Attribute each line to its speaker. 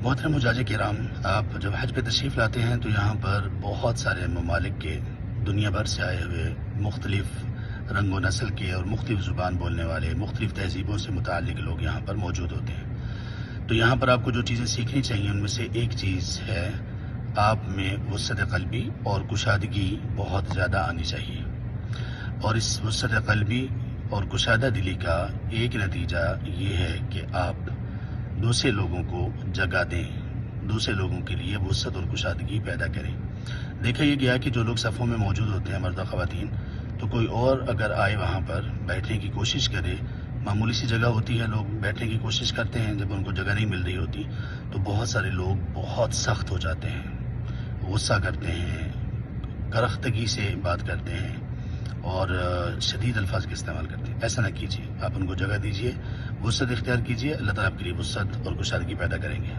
Speaker 1: محترم حجاج کرام، آپ جب حج پہ تشریف لاتے ہیں تو یہاں پر بہت سارے ممالک کے دنیا بھر سے آئے ہوئے مختلف رنگ و نسل کے اور مختلف زبان بولنے والے مختلف تہذیبوں سے متعلق لوگ یہاں پر موجود ہوتے ہیں۔ تو یہاں پر آپ کو جو چیزیں سیکھنی چاہیے ان میں سے ایک چیز ہے، آپ میں وسعت قلبی اور کشادگی بہت زیادہ آنی چاہیے، اور اس وسعت قلبی اور کشادہ دلی کا ایک نتیجہ یہ ہے کہ آپ دوسرے لوگوں کو جگہ دیں، دوسرے لوگوں کے لیے وسعت اور کشادگی پیدا کریں۔ دیکھا یہ گیا کہ جو لوگ صفوں میں موجود ہوتے ہیں، مرد و خواتین، تو کوئی اور اگر آئے وہاں پر بیٹھنے کی کوشش کرے، معمولی سی جگہ ہوتی ہے، لوگ بیٹھنے کی کوشش کرتے ہیں، جب ان کو جگہ نہیں مل رہی ہوتی تو بہت سارے لوگ بہت سخت ہو جاتے ہیں، غصہ کرتے ہیں، کرختگی سے بات کرتے ہیں اور شدید الفاظ کا استعمال کرتے ہیں۔ ایسا نہ کیجیے، آپ ان کو جگہ دیجیے، وسعت اختیار کیجیے، اللہ تعالیٰ آپ کے لیے وسعت اور کشادگی پیدا کریں گے۔